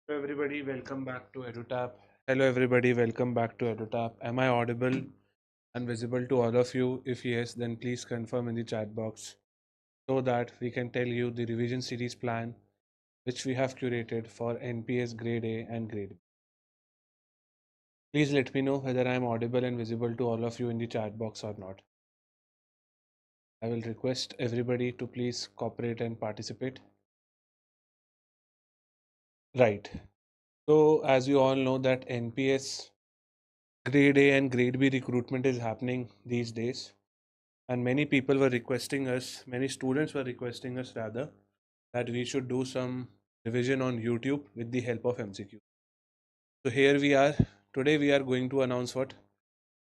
Hello everybody, welcome back to EduTap. Hello everybody, welcome back to EduTap. Am I audible and visible to all of you? If yes, then please confirm in the chat box so that we can tell you the revision series plan which we have curated for NPS Grade A and Grade B. Please let me know whether I am audible and visible to all of you in the chat box or not. I will request everybody to please cooperate and participate. Right. So as you all know that NPS Grade A and Grade B recruitment is happening these days, and many people were requesting us, many students were requesting us rather, that we should do some revision on YouTube with the help of MCQ. So here we are. Today we are going to announce what?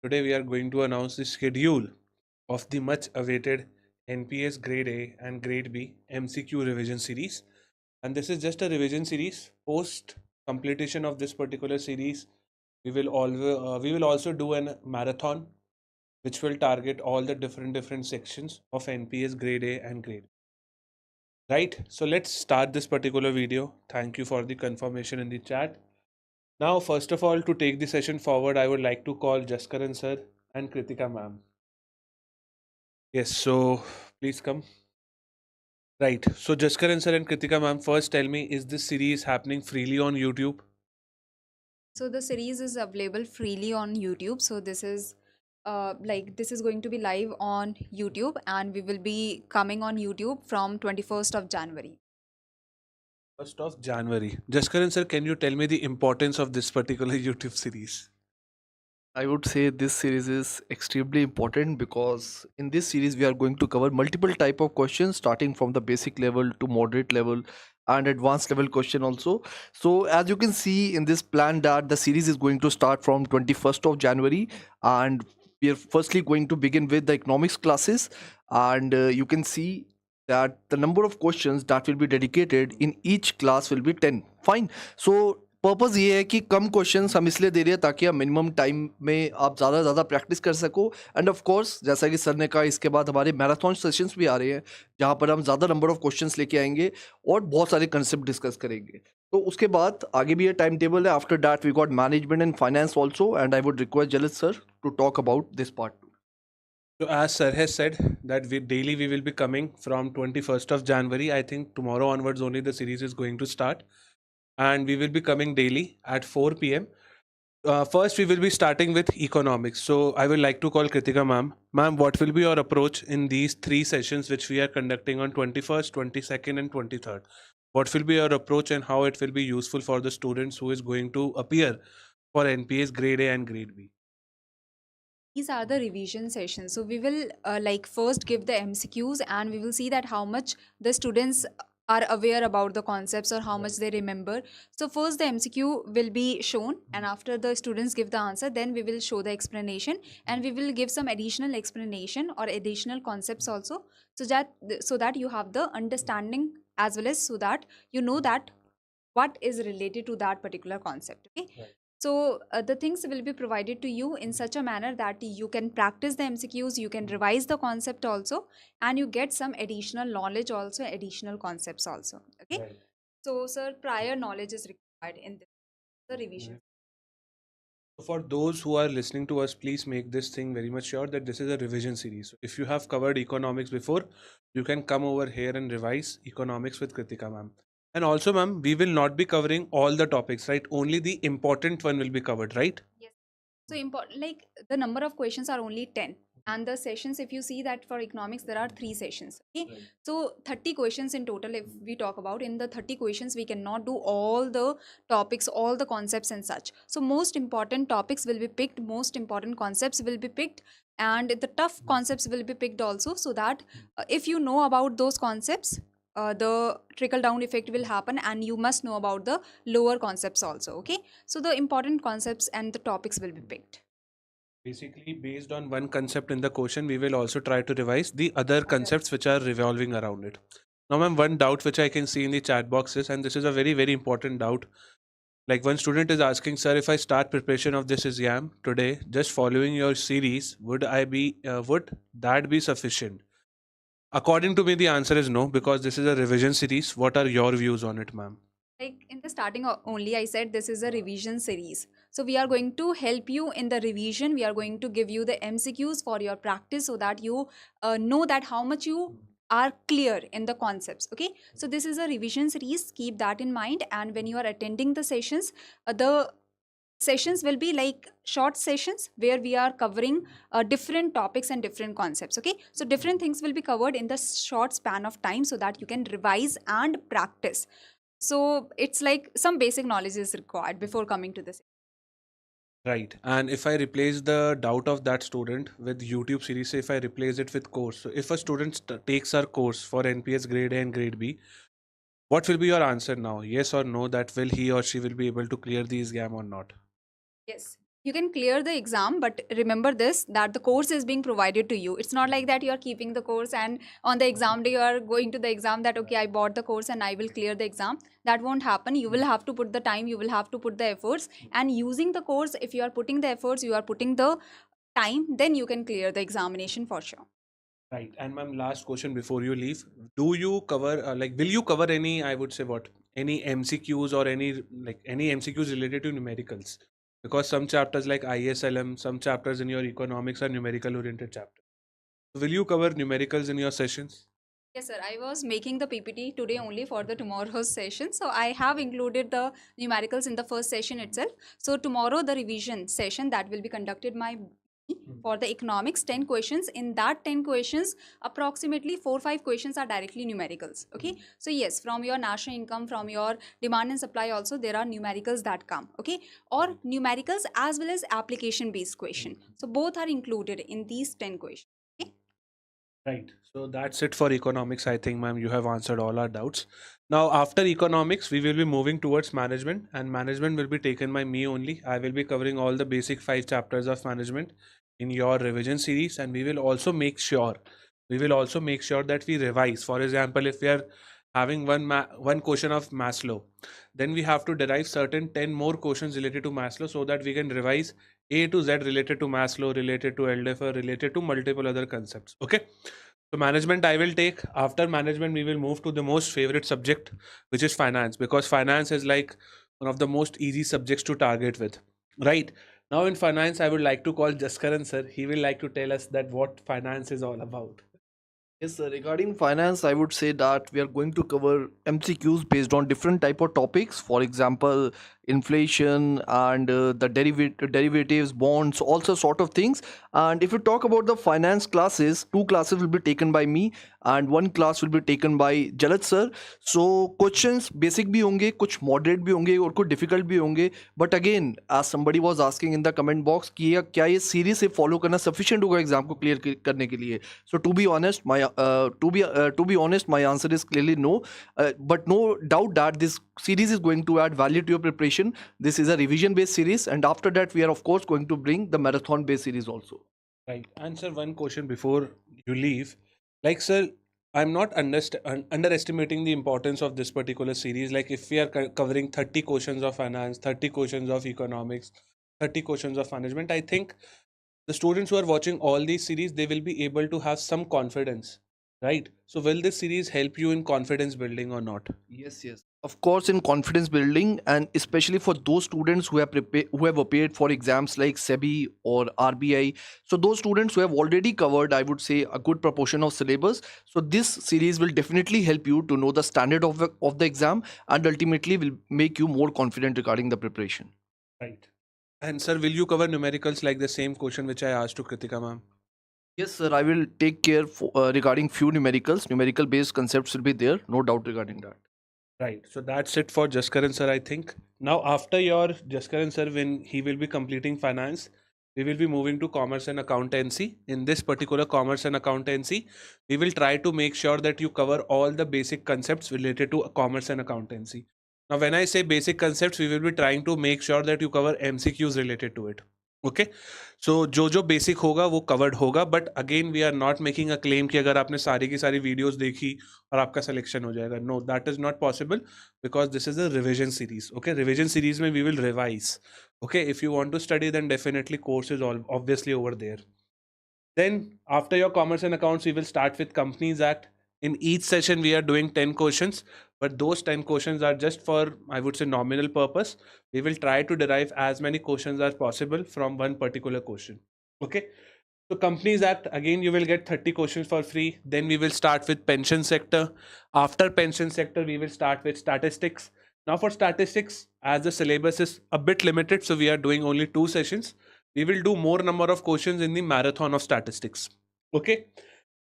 Today we are going to announce the schedule of the much awaited NPS Grade A and Grade B MCQ revision series. And this is just a revision series. Post completion of this particular series, we will also do a marathon which will target all the different sections of NPS Grade A and Grade B. Right, so let's start this particular video. Thank you for the confirmation in the chat. Now, first of all, to take the session forward, I would like to call Jaskaran sir and Kritika ma'am. Yes, so please come. Right, so Jaskaran sir and Kritika ma'am, first tell me, is this series happening freely on YouTube? So the series is available freely on YouTube. So this is going to be live on YouTube, and we will be coming on YouTube from 21st of January. 1st of January. Jaskaran sir, can you tell me the importance of this particular YouTube series? I would say this series is extremely important because in this series we are going to cover multiple type of questions starting from the basic level to moderate level and advanced level question also. So as you can see in this plan that the series is going to start from 21st of January, and we are firstly going to begin with the economics classes, and you can see that the number of questions that will be dedicated in each class will be 10. Fine. So purpose ये है कि कम questions हम इसलिए दे रहे हैं ताकि आप minimum time में आप ज़्यादा ज़्यादा प्रैक्टिस कर सको। एंड ऑफ कोर्स जैसा कि सर ने कहा, इसके बाद हमारे मैराथन सेशंस भी आ रहे हैं जहाँ पर हम ज़्यादा नंबर ऑफ क्वेश्चंस लेके आएंगे और बहुत सारे कंसेप्ट डिस्कस करेंगे। तो उसके बाद आगे भी ये टाइम टेबल है। After that we got management and finance also, and I would request Jalaj sir to talk about this part too. So as sir has said that we will be coming from 21st of January. I think tomorrow onwards only the series is going to start, and we will be coming daily at 4 p.m. First, we will be starting with economics. So I would like to call Kritika ma'am. Ma'am, what will be your approach in these three sessions which we are conducting on 21st, 22nd, and 23rd? What will be your approach and how it will be useful for the students who is going to appear for NPS Grade A and Grade B? These are the revision sessions. So we will first give the MCQs, and we will see that how much the students are aware about the concepts or how much they remember. So first the MCQ will be shown, and after the students give the answer, then we will show the explanation, and we will give some additional explanation or additional concepts also, so that you have the understanding, as well as so that you know that what is related to that particular concept. Okay. Right. So the things will be provided to you in such a manner that you can practice the MCQs, you can revise the concept also, and you get some additional knowledge also, additional concepts also. Okay. Right. So sir, prior knowledge is required in this, the revision. For those who are listening to us, please make this thing very much sure that this is a revision series. So if you have covered economics before, you can come over here and revise economics with Kritika ma'am. And also ma'am, we will not be covering all the topics, right? Only the important one will be covered, right? Yes. So important, like the number of questions are only 10, and the sessions, if you see that for economics there are 3 sessions. Okay. Right. So 30 questions in total. If we talk about, in the 30 questions we cannot do all the topics, all the concepts and such. So most important topics will be picked, most important concepts will be picked, and the tough concepts will be picked also, so that if you know about those concepts, the trickle down effect will happen, and you must know about the lower concepts also. Okay. So the important concepts and the topics will be picked. Basically, based on one concept in the question, we will also try to revise the other concepts which are revolving around it. Now ma'am, one doubt which I can see in the chat box is, and this is a very important doubt, like one student is asking, sir, if I start preparation of this exam today, just following your series, would that be sufficient? According to me, the answer is no, because this is a revision series. What are your views on it, ma'am? Like in the starting only, I said this is a revision series. So we are going to help you in the revision. We are going to give you the MCQs for your practice so that you know that how much you are clear in the concepts. Okay. So this is a revision series. Keep that in mind. And when you are attending the sessions, the sessions will be like short sessions where we are covering different topics and different concepts. Okay, so different things will be covered in the short span of time so that you can revise and practice. So it's like some basic knowledge is required before coming to this. Right. And if I replace the doubt of that student with YouTube series, say if I replace it with course. So if a student takes our course for NPS grade A and grade B, what will be your answer now? Yes or no, that will he or she will be able to clear the exam or not? Yes, you can clear the exam, but remember this, that the course is being provided to you. It's not like that you are keeping the course and on the exam day you are going to the exam that okay, I bought the course and I will clear the exam. That won't happen. You will have to put the time, you will have to put the efforts, and using the course, if you are putting the efforts, you are putting the time, then you can clear the examination for sure. Right. And ma'am, last question before you leave. Do you cover, will you cover any, I would say what, any MCQs or any MCQs related to numericals? Because some chapters like ISLM, some chapters in your economics are numerical oriented chapters. Will you cover numericals in your sessions? Yes, sir. I was making the PPT today only for the tomorrow's session. So I have included the numericals in the first session itself. So tomorrow, the revision session that will be conducted by me for the economics 10 questions. In that 10 questions, approximately 4 5 questions are directly numericals. Okay. So yes, from your national income, from your demand and supply also, there are numericals that come. Okay. Or numericals as well as application based question. So both are included in these 10 questions. Okay. Right. So that's it for economics. I think, ma'am, you have answered all our doubts. Now, after economics, we will be moving towards management, and management will be taken by me only. I will be covering all the basic 5 chapters of management in your revision series, and we will also make sure that we revise. For example, if we are having one question of Maslow, then we have to derive certain 10 more questions related to Maslow so that we can revise A to Z related to Maslow, related to LDFR, related to multiple other concepts. Okay. So management I will take. After management, we will move to the most favorite subject, which is finance, because finance is like one of the most easy subjects to target with. Right. Now in finance, I would like to call Jaskaran sir. He will like to tell us that what finance is all about. Yes, sir. Regarding finance, I would say that we are going to cover MCQs based on different type of topics. For example, inflation and the derivatives, bonds, also sort of things. And if you talk about the finance classes, two classes will be taken by me and one class will be taken by Jalaj sir. So questions basic भी होंगे, कुछ moderate भी होंगे और कुछ difficult भी होंगे. But again, as somebody was asking in the comment box कि क्या ये series से follow करना sufficient होगा exam को clear करने के लिए. So to be honest, my answer is clearly no. But no doubt that this series is going to add value to your preparation. This is a revision-based series, and after that, we are of course going to bring the marathon-based series also. Right. Answer one question before you leave. Like, sir, I'm not underestimating the importance of this particular series. Like, if we are covering 30 questions of finance, 30 questions of economics, 30 questions of management, I think the students who are watching all these series, they will be able to have some confidence. Right. So, will this series help you in confidence building or not? Yes, yes. Of course, in confidence building, and especially for those students who have appeared for exams like SEBI or RBI. So those students who have already covered, I would say, a good proportion of syllabus. So this series will definitely help you to know the standard of the exam, and ultimately will make you more confident regarding the preparation. Right. And sir, will you cover numericals like the same question which I asked to Kritika ma'am? Yes, sir. I will take care regarding few numericals. Numerical based concepts will be there, no doubt regarding that. Right. So that's it for Jaskaran sir, I think. Now, after your Jaskaran sir, when he will be completing finance, we will be moving to commerce and accountancy. In this particular commerce and accountancy, we will try to make sure that you cover all the basic concepts related to commerce and accountancy. Now, when I say basic concepts, we will be trying to make sure that you cover MCQs related to it. Okay so जो basic होगा वो covered होगा but again we are not making a claim कि अगर आपने सारी की सारी वीडियोस देखी और आपका सिलेक्शन हो जाएगा no that is not possible because this is a revision series okay revision series में we will revise okay if you want to study then definitely course is obviously over there then after your commerce and accounts we will start with companies act in each session we are doing 10 questions but those 10 questions are just for, I would say, nominal purpose. We will try to derive as many questions as possible from one particular question. Okay. So Companies Act, again, you will get 30 questions for free. Then we will start with pension sector. After pension sector, we will start with statistics. Now for statistics, as the syllabus is a bit limited, so we are doing only 2 sessions. We will do more number of questions in the marathon of statistics. Okay.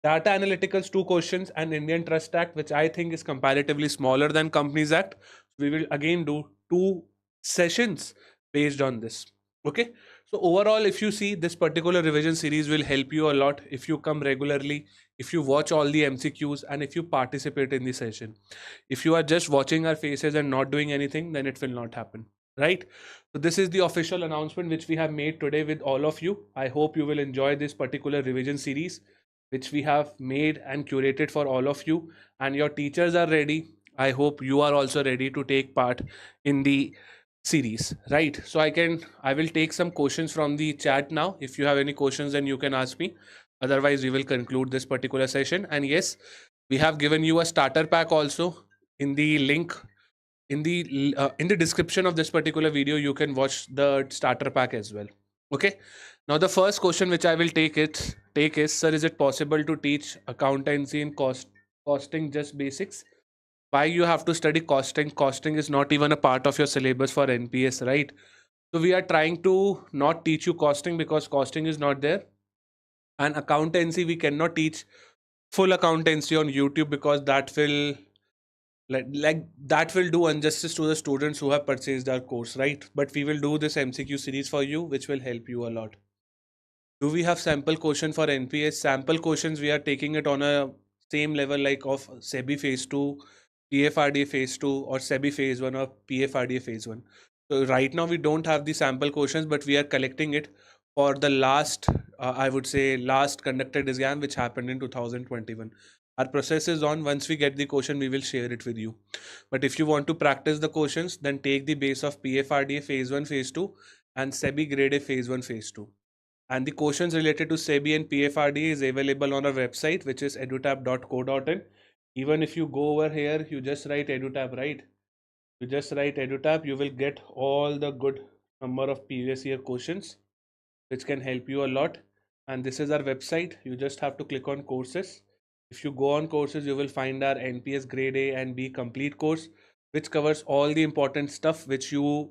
Data analyticals, 2 questions, and Indian Trust Act, which I think is comparatively smaller than Companies Act. We will again do 2 sessions based on this. Okay. So overall, if you see, this particular revision series will help you a lot if you come regularly, if you watch all the MCQs, and if you participate in the session. If you are just watching our faces and not doing anything, then it will not happen. Right? So this is the official announcement which we have made today with all of you. I hope you will enjoy this particular revision series which we have made and curated for all of you, and your teachers are ready. I hope you are also ready to take part in the series, right? So I will take some questions from the chat now. If you have any questions, then you can ask me. Otherwise, we will conclude this particular session. And yes, we have given you a starter pack also in the link in the description of this particular video. You can watch the starter pack as well. Okay. Now the first question which I will take is, sir, is it possible to teach accountancy and costing just basics? Why you have to study costing? Costing is not even a part of your syllabus for NPS, right? So we are trying to not teach you costing because costing is not there. And accountancy, we cannot teach full accountancy on YouTube because that will like that will do injustice to the students who have purchased our course, right? But we will do this MCQ series for you, which will help you a lot. Do we have sample question for NPS? Sample questions, we are taking it on a same level like of SEBI phase 2, PFRDA phase 2, or SEBI phase 1, or PFRDA phase 1. So right now we don't have the sample questions, but we are collecting it for the last, I would say, last conducted exam which happened in 2021. Our process is on. Once we get the question, we will share it with you. But if you want to practice the questions, then take the base of PFRDA phase 1, phase 2, and SEBI grade A phase 1, phase 2. And the questions related to SEBI and PFRDA is available on our website, which is edutap.co.in. Even if you go over here, you just write EduTap, right? You just write EduTap, you will get all the good number of previous year questions, which can help you a lot. And this is our website. You just have to click on courses. If you go on courses, you will find our NPS Grade A and B complete course, which covers all the important stuff which you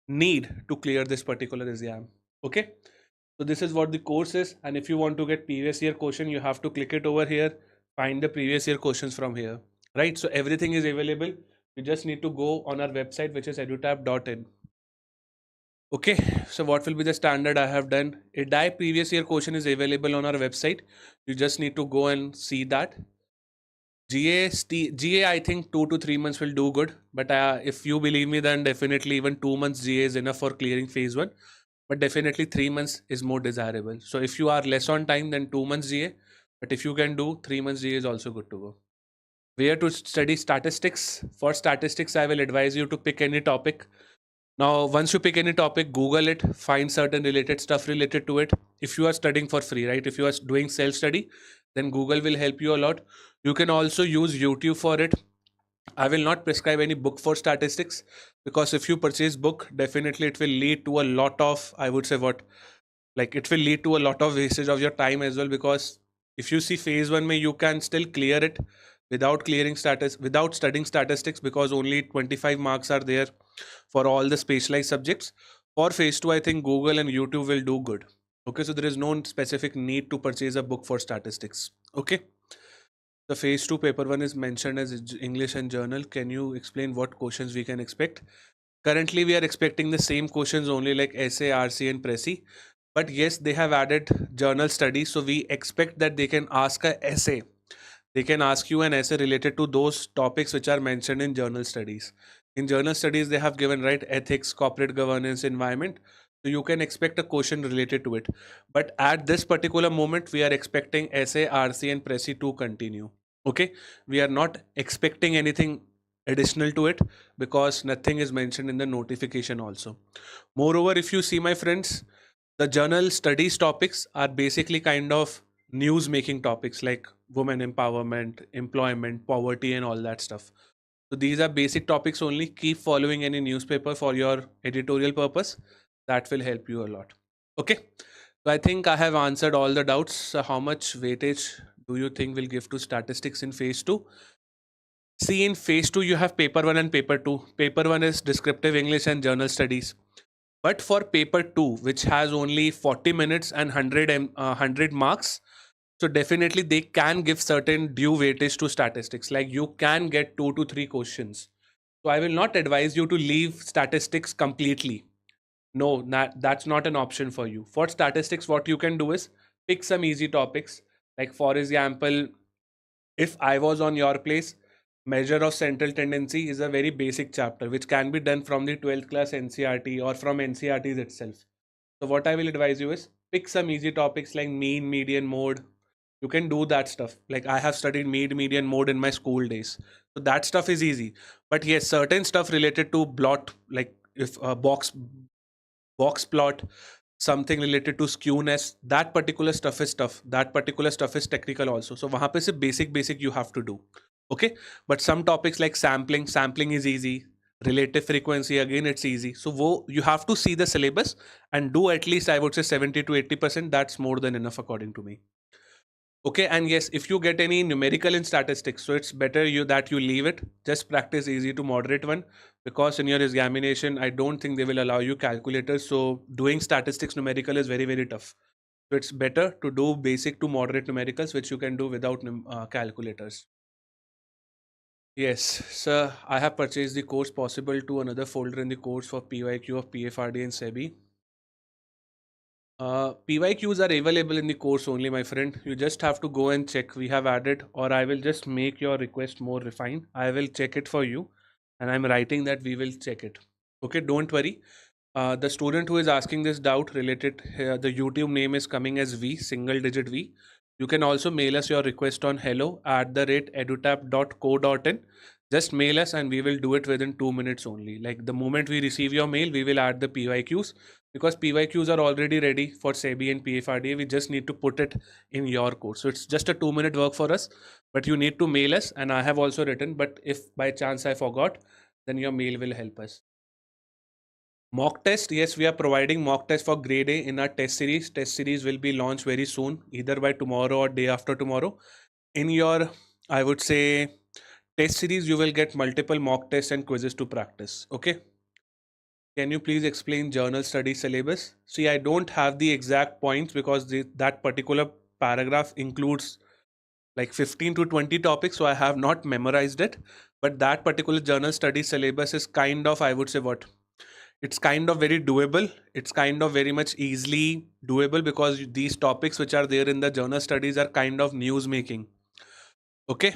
need to clear this particular exam. Okay. So this is what the course is, and if you want to get previous year question, you have to click it over here, find the previous year questions from here, right? So everything is available. You just need to go on our website, which is edutap.in. Okay, so what will be the standard I have done? A die previous year question is available on our website. You just need to go and see that. GA, I think 2 to 3 months will do good, but if you believe me, then definitely even 2 months GA is enough for clearing phase 1. But definitely 3 months is more desirable. So if you are less on time, then 2 months GA. But if you can do 3 months GA is also good to go. Where to study statistics? For statistics, I will advise you to pick any topic. Now, once you pick any topic, Google it, find certain related stuff related to it. If you are studying for free, right? If you are doing self-study, then Google will help you a lot. You can also use YouTube for it. I will not prescribe any book for statistics because if you purchase book, definitely it will lead to a lot of, I would say it will lead to a lot of wastage of your time as well. Because if you see phase 1, you can still clear it without without studying statistics, because only 25 marks are there for all the specialized subjects. For phase 2, I think Google and YouTube will do good. Okay, so there is no specific need to purchase a book for statistics. Okay. The phase 2 paper 1 is mentioned as English and journal. Can you explain what questions we can expect? Currently, we are expecting the same questions only, like essay, RC, and Pressy. But yes, they have added journal studies. So we expect that they can ask an essay. They can ask you an essay related to those topics which are mentioned in journal studies. In journal studies, they have given, right, ethics, corporate governance, environment. So you can expect a question related to it. But at this particular moment, we are expecting essay, RC, and Pressy to continue. Okay. We are not expecting anything additional to it because nothing is mentioned in the notification also. Moreover, if you see, my friends, the journal studies topics are basically kind of news making topics like women empowerment, employment, poverty, and all that stuff. So these are basic topics only. Keep following any newspaper for your editorial purpose. That will help you a lot. Okay. So I think I have answered all the doubts. So how much weightage do you think will give to statistics in phase 2? See, in phase 2, you have paper 1 and paper 2. Paper 1 is descriptive English and journal studies. But for paper 2, which has only 40 minutes and 100 marks, so definitely they can give certain due weightage to statistics. Like you can get 2 to 3 questions. So I will not advise you to leave statistics completely. No, that's not an option for you. For statistics, what you can do is pick some easy topics. Like for example, if I was on your place, measure of central tendency is a very basic chapter which can be done from the 12th class NCRT or from NCRTs itself. So what I will advise you is pick some easy topics like mean, median, mode. You can do that stuff. Like I have studied mean, median, mode in my school days. So that stuff is easy. But yes, certain stuff related to blot, like if a box plot, something related to skewness, that particular stuff is tough. That particular stuff is technical also. So वहाँ पे से basic you have to do. Okay, but some topics like sampling is easy. Relative frequency, again it's easy. So you have to see the syllabus and do at least, I would say, 70 to 80%. That's more than enough according to me. Okay, and yes, if you get any numerical in statistics, so it's better that you leave it. Just practice easy to moderate one, because in your examination, I don't think they will allow you calculators. So doing statistics numerical is very, very tough. So it's better to do basic to moderate numericals, which you can do without calculators. Yes, sir, I have purchased the course possible to another folder in the course for PYQ of PFRD and SEBI. PYQs are available in the course only, my friend. You just have to go and check. We have added, or I will just make your request more refined. I will check it for you, and I'm writing that we will check it. Okay, don't worry. The student who is asking this doubt related here, the YouTube name is coming as V, single digit V. You can also mail us your request on hello@edutap.co.in. Just mail us and we will do it within 2 minutes only. Like the moment we receive your mail, we will add the PYQs, because PYQs are already ready for SEBI and PFRDA. We just need to put it in your course. So it's just a 2 minute work for us, but you need to mail us, and I have also written, but if by chance I forgot, then your mail will help us. Mock test, yes, we are providing mock test for grade A in our test series. Test series will be launched very soon, either by tomorrow or day after tomorrow. In your, I would say, test series, you will get multiple mock tests and quizzes to practice. Okay. Can you please explain journal study syllabus? See, I don't have the exact points because that particular paragraph includes like 15 to 20 topics, so I have not memorized it. But that particular journal study syllabus is kind of, I would say, what? It's kind of very doable. It's kind of very much easily doable, because these topics which are there in the journal studies are kind of news making. Okay.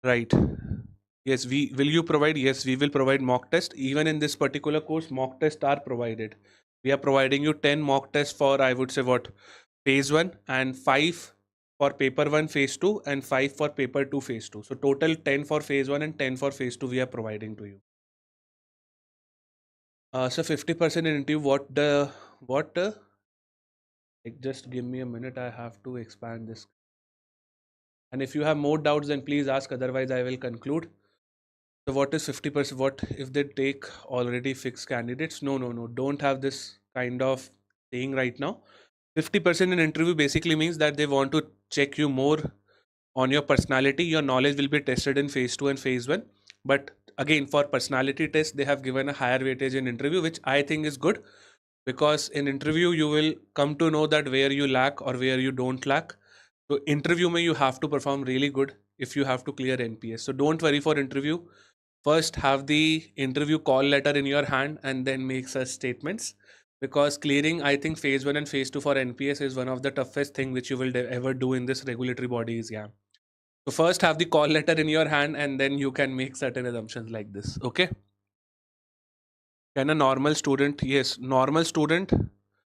Right. Yes, will you provide? Yes, we will provide mock test. Even in this particular course, mock tests are provided. We are providing you 10 mock tests for, I would say, what, phase 1, and 5 for paper 1 phase 2, and 5 for paper 2 phase 2. So total 10 for phase 1 and 10 for phase 2 we are providing to you. So 50% in interview, what like, just give me a minute, I have to expand this. And if you have more doubts, then please ask, otherwise I will conclude. So what is 50%? What if they take already fixed candidates? No, don't have this kind of thing right now. 50% in interview basically means that they want to check you more on your personality. Your knowledge will be tested in phase 2 and phase 1. But again, for personality test, they have given a higher weightage in interview, which I think is good, because in interview you will come to know that where you lack or where you don't lack. So interview mein you have to perform really good if you have to clear NPS. So don't worry for interview. First have the interview call letter in your hand and then make such statements, because clearing, I think, phase 1 and phase 2 for NPS is one of the toughest thing which you will ever do in this regulatory body exam. So first have the call letter in your hand and then you can make certain assumptions like this. Okay. Can a normal student? Yes, normal student,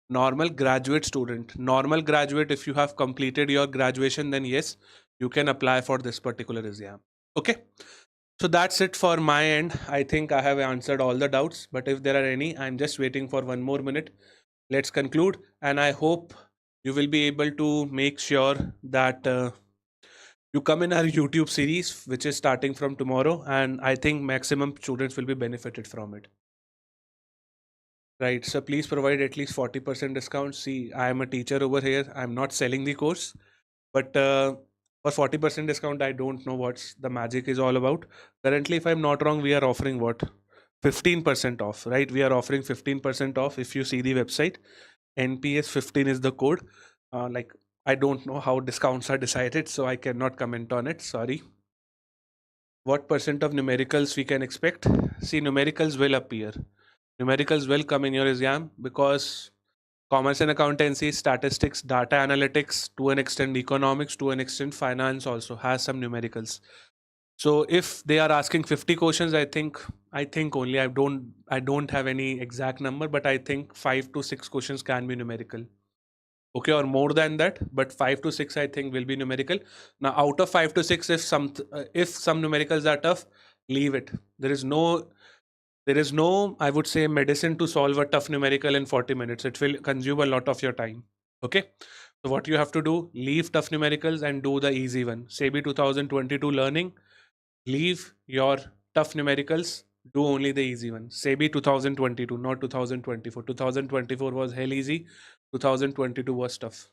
normal graduate student. Normal graduate, if you have completed your graduation, then yes, you can apply for this particular exam. Okay. So that's it for my end. I think I have answered all the doubts, but if there are any, I'm just waiting for 1 more minute. Let's conclude. And I hope you will be able to make sure that You come in our YouTube series, which is starting from tomorrow, and I think maximum students will be benefited from it. Right. So please provide at least 40% discount. See, I am a teacher over here. I'm not selling the course, but for 40% discount, I don't know what's the magic is all about. Currently, if I'm not wrong, we are offering what? 15% off, right? We are offering 15% off. If you see the website, NPS 15 is the code. Like, I don't know how discounts are decided, so I cannot comment on it. Sorry. What percent of numericals we can expect? See, numericals will appear. Numericals will come in your exam because commerce and accountancy, statistics, data analytics, to an extent economics, to an extent finance also has some numericals. So if they are asking 50 questions, I think only I don't have any exact number, but I think 5 to 6 questions can be numerical. Okay, or more than that, but 5 to 6 I think will be numerical. Now, out of 5 to 6, if some numericals are tough, leave it. There is no, I would say, medicine to solve a tough numerical in 40 minutes. It will consume a lot of your time. Okay. So what you have to do, leave tough numericals and do the easy one. SEBI 2022 learning, leave your tough numericals, do only the easy one. SEBI 2022, not 2024. 2024 was hell easy. 2022 was tough.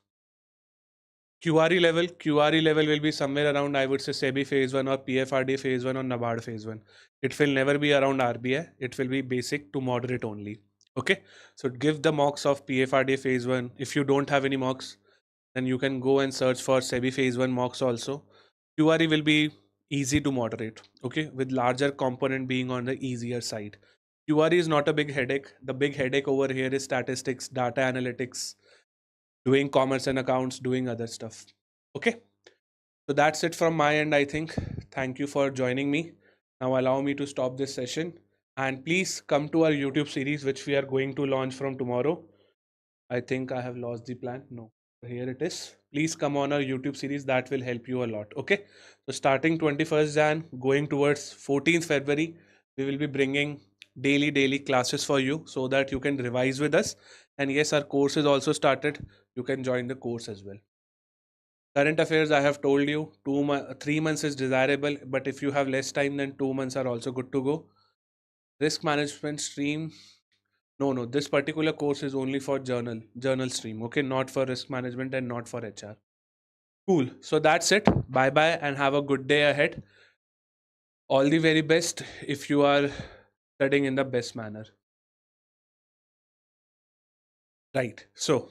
QRE level will be somewhere around, I would say, SEBI phase 1 or PFRD phase 1 or NABARD phase 1. It will never be around RBI. It will be basic to moderate only. Okay. So give the mocks of PFRD phase 1. If you don't have any mocks, then you can go and search for SEBI phase 1 mocks also. QRE will be easy to moderate. Okay. With larger component being on the easier side. QRE is not a big headache. The big headache over here is statistics, data analytics, doing commerce and accounts, doing other stuff. Okay. So that's it from my end, I think. Thank you for joining me. Now allow me to stop this session. And please come to our YouTube series, which we are going to launch from tomorrow. I think I have lost the plan. No, here it is. Please come on our YouTube series. That will help you a lot. Okay. So starting 21st Jan, going towards 14th February, we will be bringing daily classes for you so that you can revise with us. And yes, our course is also started. You can join the course as well. Current affairs, I have told you, 3 months is desirable, but if you have less time, then 2 months are also good to go. Risk management stream, no, this particular course is only for journal stream, okay, not for risk management and not for HR. Cool. So that's it. Bye bye and have a good day ahead. All the very best if you are studying in the best manner. Right. So